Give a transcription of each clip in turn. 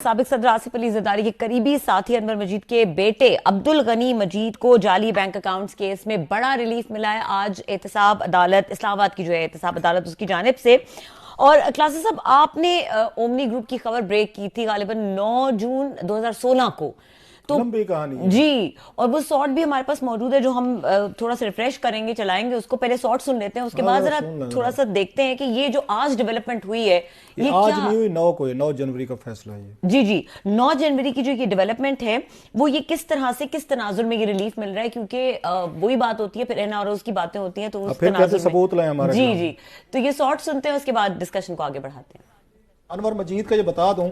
साबिक सदर आसिफ अली जरदारी के करीबी साथी अनवर मजीद के बेटे अब्दुल गनी मजीद को जाली बैंक अकाउंट्स केस में बड़ा रिलीफ मिला है। आज एहतसाब अदालत इस्लामाबाद की जो है एहतसाब अदालत उसकी जानिब से। और क्लासेस साहब आपने ओमनी ग्रुप की खबर ब्रेक की थी गालिबन 9 जून 2016 को, तो लंबी कहानी है जी, और वो शॉर्ट भी हमारे पास मौजूद है जो हम थोड़ा सा रिफ्रेश करेंगे, चलाएंगे उसको। पहले शॉर्ट सुन लेते हैं, उसके बाद जरा थोड़ा सा देखते हैं कि ये जो आज डेवलपमेंट हुई है ये आज क्या नहीं हुई, 9 को है, 9 जनवरी का फैसला है ये। जी जी, 9 जनवरी की जो ये डेवलपमेंट है वो ये किस तरह से किस तनाजुर में ये रिलीफ मिल रहा है, क्योंकि वही बात होती है फिर एनआरओज की बातें होती हैं तो उस फिर तनाजुर कैसे सबूत लाएं हमारे जी जी, तो ये शॉर्ट सुनते हैं, उसके बाद डिस्कशन को आगे बढ़ाते हैं। अनवर मजीद का ये बता दूं,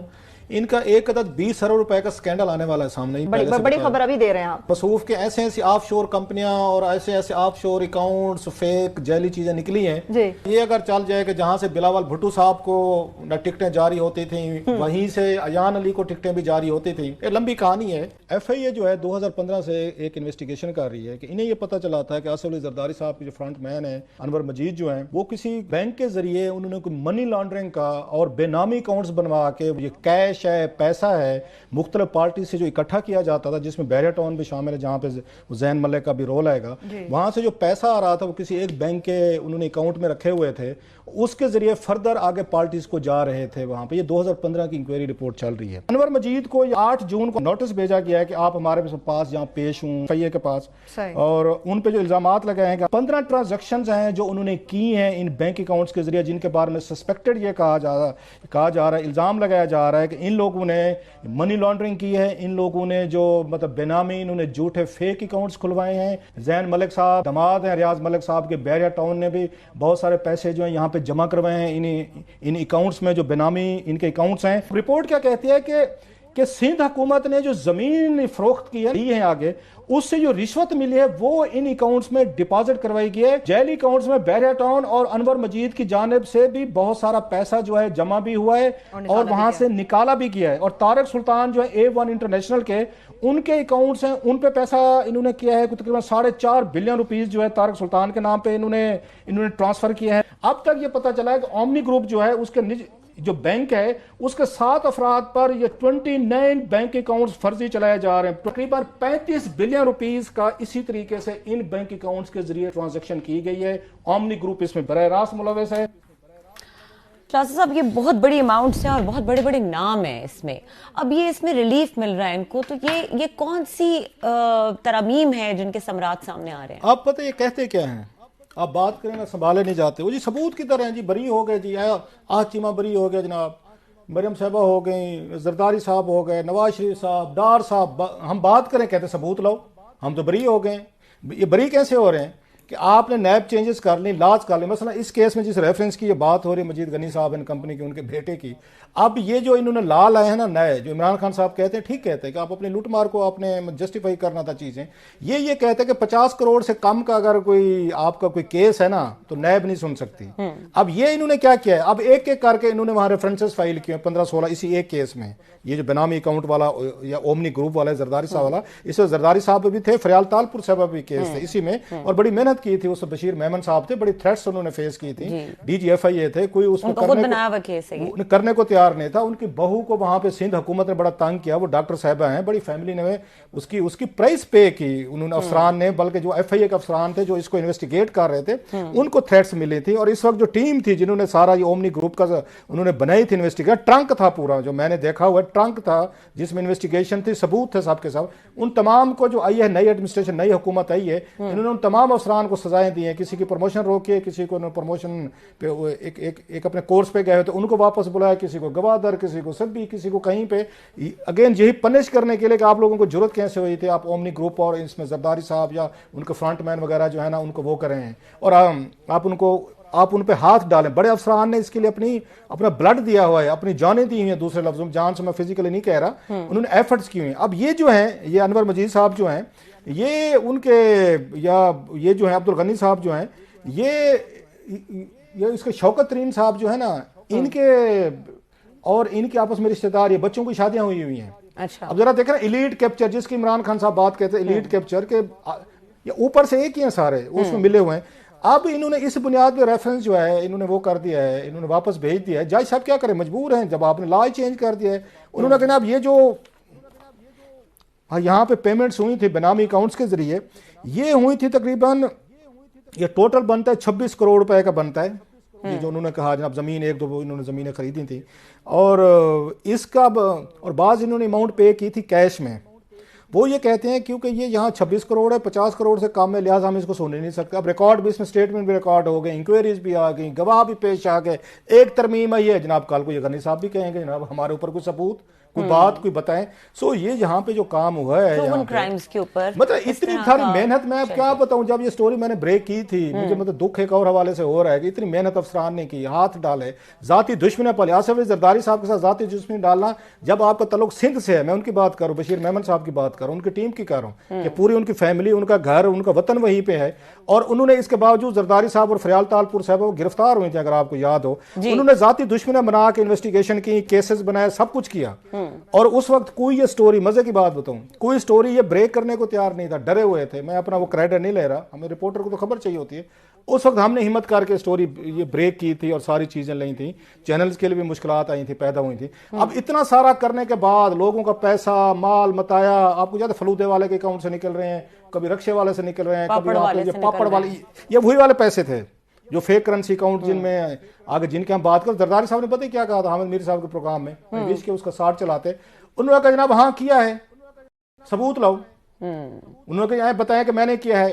इनका एक अदद 20 अरब रुपए का स्कैंडल आने वाला है सामने। बड़ी खबर अभी दे रहे हैं आप। मसूफ के ऐसे ऐसी ऑफशोर कंपनियां और ऐसे ऐसे ऑफशोर अकाउंट्स, फेक जैली चीजें निकली हैं जी। ये अगर चल जाए कि जहां से बिलावल भुट्टो साहब को न टिकटें जारी होती थी, वहीं से अयान अली को टिकटें भी जारी होती थी। ये लंबी कहानी है। FIA जो है 2015 से एक इन्वेस्टिगेशन कर रही है कि इन्हें ये पता चला था कि आसिफ अली जरदारी साहब के जो फ्रंट मैन है अनवर मजीद जो है वो किसी बैंक के जरिए उन्होंने कोई मनी लॉन्ड्रिंग का और बेनामी अकाउंट्स बनवा के ये कैश है, पैसा है, मुख्तलिफ पार्टी से जो इकट्ठा किया जाता था जिसमें बैरिया टाउन भी शामिल है जहां पे जैन मलिक का भी रोल आएगा, वहां से जो पैसा आ रहा था वो किसी एक बैंक के उन्होंने अकाउंट में रखे हुए थे, उसके जरिए फर्दर आगे पार्टीज को जा रहे थे वहां पे। ये 2015 की इंक्वायरी रिपोर्ट चल रही है। अनवर मजीद को 8 जून को नोटिस भेजा गया है कि आप हमारे पास जहां पेश हूं FIA के पास, और उन पे जो इल्जामात लगाए हैं 15 ट्रांजैक्शन हैं जो उन्होंने की हैं इन बैंक अकाउंट्स के जरिए, जिनके बारे में सस्पेक्टेड ये कहा जा रहा है, इल्जाम लगाया जा रहा है कि इन लोगों ने मनी लॉन्ड्रिंग की है, इन लोगों ने जो मतलब बेनामी इन्होंने झूठे फेक अकाउंट्स खुलवाए हैं। जैन मलिक साहब दमाद हैं रियाज मलिक साहब के, बैरिया टाउन ने भी बहुत सारे पैसे जो है यहाँ पे जमा करवाए हैं इन अकाउंट्स में जो बेनामी इनके अकाउंट्स हैं। रिपोर्ट क्या कहती है कि सिंध हुकूमत ने जो जमीन फरोख्त की है आगे, उससे जो रिश्वत मिली है वो इन अकाउंट्स में डिपॉजिट करवाई गई है। जैली अकाउंट्स में बैरिया टाउन और अनवर मजीद की जानिब से भी बहुत सारा पैसा जो है जमा भी हुआ है और वहां से निकाला भी किया है। और तारिक सुल्तान जो है A1 इंटरनेशनल के, उनके अकाउंट्स हैं, उन पे पैसा इन्होंने किया है तकरीबन 4.5 बिलियन रुपीस जो है तारिक सुल्तान के नाम पे इन्होंने ट्रांसफर किया है। अब तक ये पता चला है कि ओमनी ग्रुप जो है उसके जो बैंक है उसके 7 अफराद पर ये 29 बैंक अकाउंट्स फर्जी चलाए जा रहे हैं। तकरीबन 35 बिलियन रुपीस का इसी तरीके से इन बैंक अकाउंट्स के जरिए ट्रांजैक्शन की गई है। ओमनी ग्रुप इसमें बराह रास्त मुलव्वस है। क्लासेस साहब ये बहुत बड़ी अमाउंट्स हैं और बहुत बड़े बड़े नाम हैं इसमें। अब ये इसमें रिलीफ मिल रहा है इनको, तो ये कौन सी तरमीम है जिनके समरात सामने आ रहे हैं? आप पता ये कहते क्या हैं, आप बात करें ना संभाले नहीं जाते। वो जी सबूत की तरह हैं जी, बरी हो गए जी, आज चीमा बरी हो गया जनाब, मरियम साहबा हो गई, जरदारी साहब हो गए, नवाज शरीफ साहब, डार साहब, हम बात करें कहते सबूत लाओ, हम तो बरी हो गए। ये बरी कैसे हो रहे हैं कि आपने नैब चेंजेस कर ली, लाज कर ली। मसला इस केस में जिस रेफरेंस की ये बात हो रही है मजीद गनी साहब एंड कंपनी की, उनके बेटे की, अब ये जो इन्होंने ला लाए हैं ना नए, जो इमरान खान साहब कहते हैं, ठीक कहते हैं कि आप अपनी लूट मार को आपने जस्टिफाई करना था चीजें, ये कहते हैं कि 50 करोड़ से कम का अगर कोई आपका कोई केस है ना तो नैब नहीं सुन सकती। अब ये इन्होंने क्या किया है, अब एक एक करके इन्होंने वहां रेफरेंसेस फाइल किए 15-16 इसी एक केस में। ये जो बेनामी अकाउंट वाला या ओमनी ग्रुप वाला है जरदारी साहब वाला, इसमें जरदारी साहब भी थे, फरियाल तालपुर साहब भी केस थे इसी में, और बड़ी मेहनत की थी। उस बशीर मेमन साहब थे, बड़ी थ्रेट्स उन्होंने फेस की थी, DG FIA थे, कोई उसको करने को तैयार नहीं था। उनकी बहू को वहां पे सिंध हुकूमत ने बड़ा तंग किया, वो डॉक्टर साहबा हैं, बड़ी फैमिली ने उसकी प्राइस पे की उन्होंने अफसरान ने, बल्कि जो FIA के अफसरान थे जो इसको इन्वेस्टिगेट कर रहे थे उनको थ्रेट्स मिली थी। और इस वक्त जो टीम थी जिन्होंने सारा ये ओमनी ग्रुप का उन्होंने बनाई थी इन्वेस्टिगेट, ट्रंक था पूरा जो मैंने देखा हुआ ट्रंक था जिसमें इन्वेस्टिगेशन थी, सबूत थे सब के सब। उन तमाम को जो आई है नई एडमिनिस्ट्रेशन, नई हुकूमत आई है, इन्होंने उन तमाम अफसरान को सजाएं दी हैं। किसी की प्रमोशन रोकी, किसी को प्रमोशन पे एक अपने कोर्स पे गए तो उनको वापस बुलाया, किसी को गवादर, किसी को सभी, किसी को कहीं पे। अगेन यही पनिश करने के लिए कि आप लोगों को जरूरत कैसे हुई थी, आप ओमनी ग्रुप और इसमें जरदारी साहब या उनके फ्रंटमैन वगैरह जो है ना उनको वो करें हैं, और आप उन पे हाथ डालें। बड़े अफसरान ने इसके लिए अपना ब्लड दिया हुआ है, अपनी जानें दी हुई हैं। दूसरे लफ्जों में, जान से मैं फिजिकली नहीं कह रहा, उन्होंने एफर्ट्स किए हैं। अब ये जो हैं, ये अनवर मजीद साहब जो हैं, ये उनके, या ये जो है अब्दुल गनी साहब जो हैं, ये इसके शौकत तरीन साहब जो है ना, इनके और इनके आपस में रिश्तेदार, ये बच्चों की शादियां हुई हैं। अच्छा, अब जरा देखें ना, इलीट कैप्चर जिसकी इमरान खान साहब बात कहते हैं, इलीट कैप्चर के ऊपर से एक ही हैं सारे, उसमें मिले हुए हैं। अब इन्होंने इस बुनियाद पे रेफरेंस जो है इन्होंने वो कर दिया है, इन्होंने वापस भेज दिया है। जज साहब क्या करें, मजबूर हैं, जब आपने लॉ चेंज कर दिया है। उन्होंने कहना अब ये जो यहाँ पे पेमेंट्स हुई थी बेनामी अकाउंट्स के जरिए, ये हुई थी तकरीबन, ये टोटल बनता है 26 करोड़ रुपए का बनता है। ये जो उन्होंने कहा जनाब ज़मीन एक दो इन्होंने ज़मीनें खरीदी थी, और इसका और बाज़ इन्होंने अमाउंट पे की थी कैश में। वो ये कहते हैं क्योंकि ये यहाँ 26 करोड़ है, 50 करोड़ से कम है, लिहाजा हम इसको सुन नहीं सकते। अब रिकॉर्ड भी इसमें स्टेटमेंट भी रिकॉर्ड हो गए, इंक्वायरीज भी आ गई, गवाह भी पेश आ गए, एक तरमीम आई है जनाब, कल को ये गनी साहब भी कहेंगे जनाब हमारे ऊपर कोई सबूत कोई बात कोई बताएं। सो ये यहाँ पे जो काम हुआ है उन क्राइम्स के ऊपर मतलब इतनी सारी मेहनत, मैं अब क्या बताऊं, जब ये स्टोरी मैंने ब्रेक की थी मुझे मतलब दुख एक और हवाले से हो रहा है कि इतनी मेहनत अफसरान ने की, हाथ डाले, जाती दुश्मनी पाली। आसिफ जरदारी साहब के साथ जाती दुश्मनी डालना, जब आपका तल्लुक सिंध से है, मैं उनकी बात करूं, बशीर मेमन साहब की बात करूं, उनकी टीम की कर रहा हूं कि पूरी उनकी फैमिली, उनका घर, उनका वतन वहीं पे है, और उन्होंने इसके बावजूद जरदारी साहब और फरियाल तालपुर साहब वो गिरफ्तार हुए थे, अगर आपको याद हो। उन्होंने जाती दुश्मनी बना के इन्वेस्टिगेशन की, केसेस बनाए, सब कुछ किया, और उस वक्त कोई ये स्टोरी, मजे की बात बताऊं, कोई स्टोरी ये ब्रेक करने को तैयार नहीं था, डरे हुए थे। मैं अपना वो क्रेडिट नहीं ले रहा, हमें रिपोर्टर को तो खबर चाहिए होती है। उस वक्त हमने हिम्मत करके स्टोरी ये ब्रेक की थी और सारी चीजें ली थी, चैनल्स के लिए भी मुश्किलात आई थी, पैदा हुई थी। अब इतना सारा करने के बाद लोगों का पैसा माल मताया, आपको ज्यादा फलूदे वाले के अकाउंट से निकल रहे हैं, कभी रक्शे वाले से निकल रहे हैं, कभी पापड़ वाले, ये वही वाले पैसे थे जो फेक करेंसी अकाउंट जिनमें आगे जिनके हम बात करें। जरदारी साहब ने पता ही क्या कहा था हामिद मीर साहब के प्रोग्राम में, बीच के उसका साठ चलाते, उन्होंने कहा जनाब हाँ किया है, सबूत लाओ। उन्होंने कहा बताया कि मैंने किया है।